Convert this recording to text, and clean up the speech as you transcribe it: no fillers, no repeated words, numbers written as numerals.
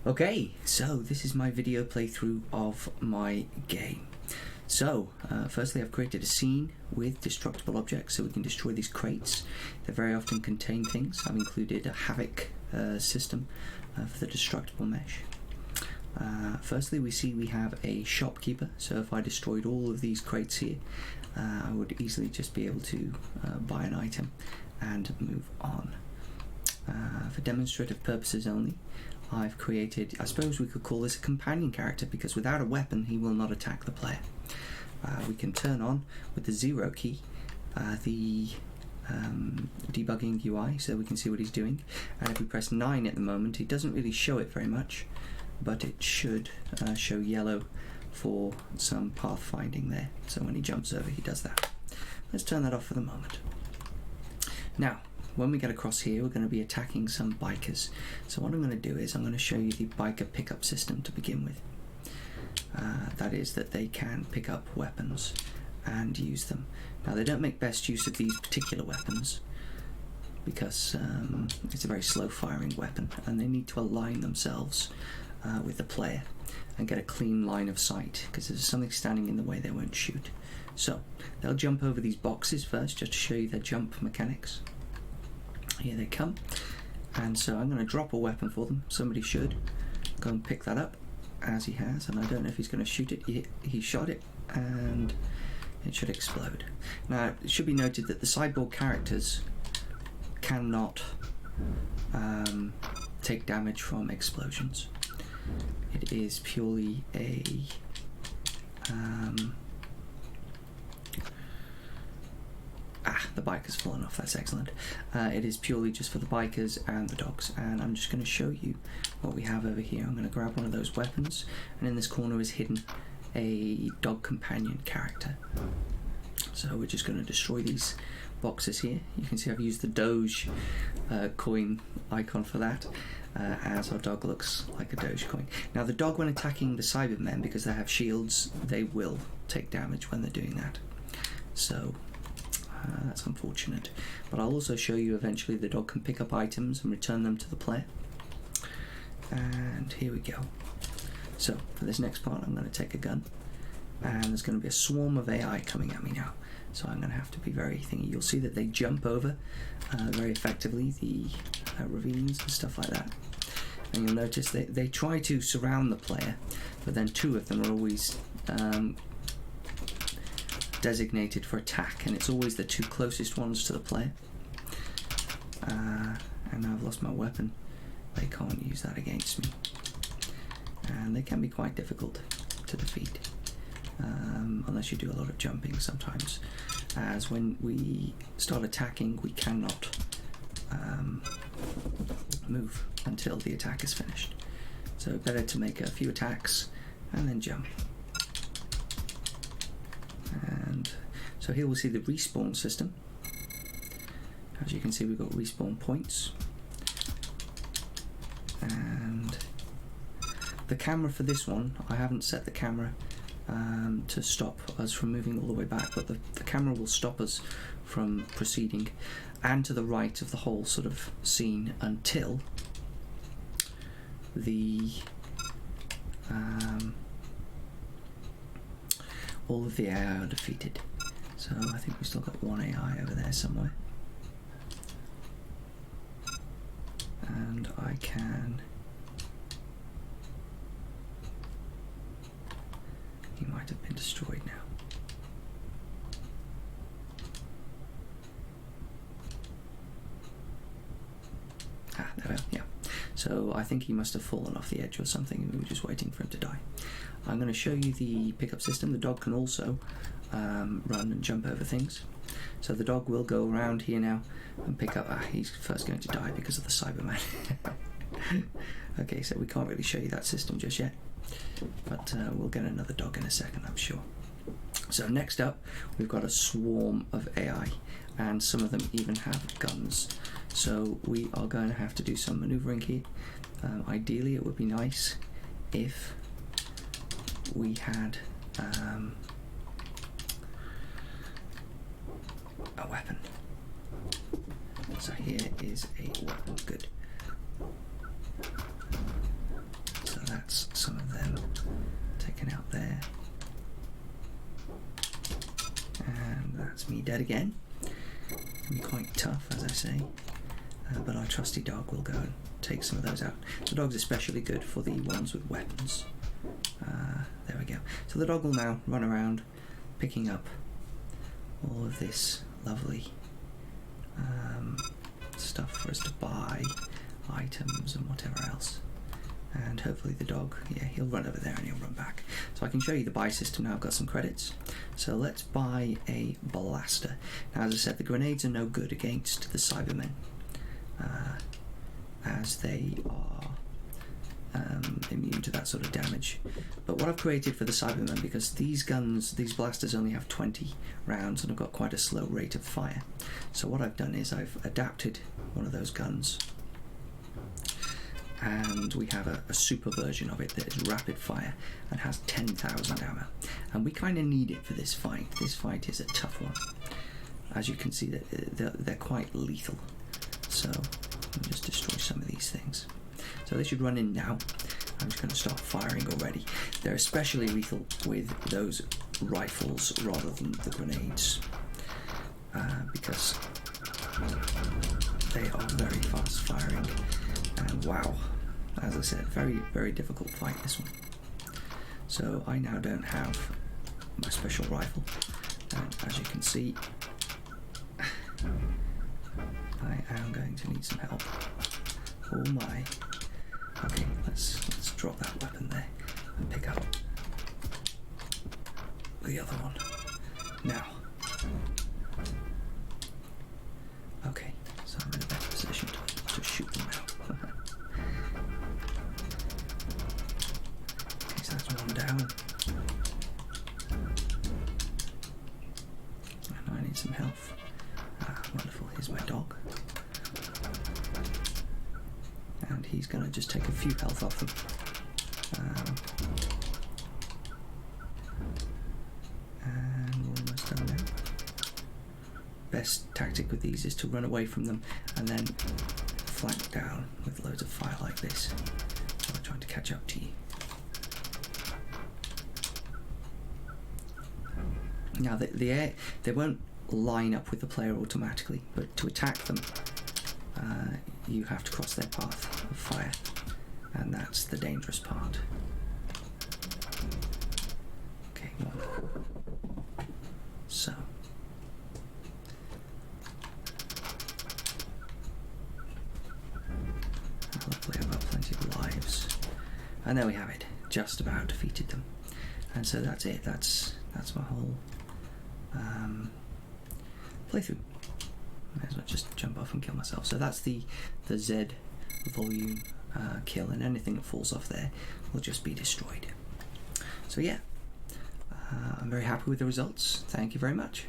Okay, so this is my video playthrough of my game. So, firstly I've created a scene with destructible objects so we can destroy these crates. They very often contain things. I've included a havoc system for the destructible mesh. Firstly we have a shopkeeper, so if I destroyed all of these crates here, I would easily just be able to buy an item and move on. For demonstrative purposes only, I've created, I suppose we could call this a companion character, because without a weapon he will not attack the player. We can turn on with the 0 key the debugging UI so we can see what he's doing, and if we press 9 at the moment, it doesn't really show it very much, but it should show yellow for some pathfinding there, so when he jumps over he does that. Let's turn that off for the moment. Now when we get across here we're going to be attacking some bikers, so what I'm going to do is I'm going to show you the biker pickup system to begin with. That is that they can pick up weapons and use them. Now they don't make best use of these particular weapons because it's a very slow firing weapon and they need to align themselves with the player and get a clean line of sight, because there's something standing in the way they won't shoot. So they'll jump over these boxes first just to show you their jump mechanics. Here they come, and so I'm going to drop a weapon for them. Somebody should go and pick that up, as he has, and I don't know if he's going to shoot it. He shot it and it should explode. Now it should be noted that the cyborg characters cannot take damage from explosions. It is purely a the bike has fallen off, that's excellent. It is purely just for the bikers and the dogs, and I'm just going to show you what we have over here. I'm going to grab one of those weapons, and in this corner is hidden a dog companion character. So we're just going to destroy these boxes here. You can see I've used the Doge coin icon for that, as our dog looks like a Doge coin. Now the dog, when attacking the Cybermen, because they have shields, they will take damage when they're doing that. So that's unfortunate, but I'll also show you eventually the dog can pick up items and return them to the player. And here we go. So for this next part I'm going to take a gun, and there's going to be a swarm of AI coming at me now, so I'm going to have to be very thingy. You'll see that they jump over very effectively the ravines and stuff like that, and you'll notice they try to surround the player, but then two of them are always designated for attack, and it's always the two closest ones to the player. And now I've lost my weapon. They can't use that against me, and they can be quite difficult to defeat unless you do a lot of jumping sometimes, as when we start attacking we cannot move until the attack is finished, so better to make a few attacks and then jump. And so here we'll see the respawn system. As you can see, we've got respawn points, and the camera for this one, I haven't set the camera to stop us from moving all the way back, but the camera will stop us from proceeding and to the right of the whole sort of scene until the all of the AI are defeated. So I think we've still got one AI over there somewhere, and I can, he might have been destroyed now. There we are, yeah. So I think he must have fallen off the edge or something, and we were just waiting for him to die. I'm going to show you the pickup system. The dog can also run and jump over things. So the dog will go around here now and pick up... he's first going to die because of the Cyberman. Okay, so we can't really show you that system just yet, but we'll get another dog in a second, I'm sure. So next up, we've got a swarm of AI, and some of them even have guns. So we are going to have to do some maneuvering here. Ideally, it would be nice if we had a weapon. So here is a weapon. Good. taken out there. And that's me dead again. Can be quite tough, as I say, but our trusty dog will go and take some of those out. The dog's especially good for the ones with weapons. There we go. So the dog will now run around picking up all of this lovely stuff for us to buy, items and whatever else. And hopefully the dog, yeah, he'll run over there and he'll run back. So I can show you the buy system now. I've got some credits. So let's buy a blaster. Now, as I said, the grenades are no good against the Cybermen, as they are immune to that sort of damage. But what I've created for the Cybermen, because these guns, these blasters only have 20 rounds and have got quite a slow rate of fire. So what I've done is I've adapted one of those guns, and we have a super version of it that is rapid fire and has 10,000 ammo, and we kind of need it for this fight. This fight is a tough one. As you can see, they're quite lethal. So let me just destroy some of these things. So they should run in now. I'm just going to start firing already. They're especially lethal with those rifles rather than the grenades, because they are very fast firing. And wow, as I said, very, very difficult fight, this one. So I now don't have my special rifle, and as you can see, I am going to need some help. Oh my. Okay, let's drop that weapon there and pick up the other one. Now. Okay, so I'm in a better position to shoot them out. Okay, so that's one down. And I need some health. Wonderful, here's my dog. And he's going to just take a few health off them. And we're almost done now. Best tactic with these is to run away from them and then flank down with loads of fire like this. So I'm trying to catch up to you. Now they won't line up with the player automatically, but to attack them, you have to cross their path of fire, and that's the dangerous part. Okay, one. So luckily I've got plenty of lives, and there we have it. Just about defeated them, and so that's it. That's my whole playthrough. May as well just jump off and kill myself. So that's the Z volume kill, and anything that falls off there will just be destroyed. So yeah, I'm very happy with the results. Thank you very much.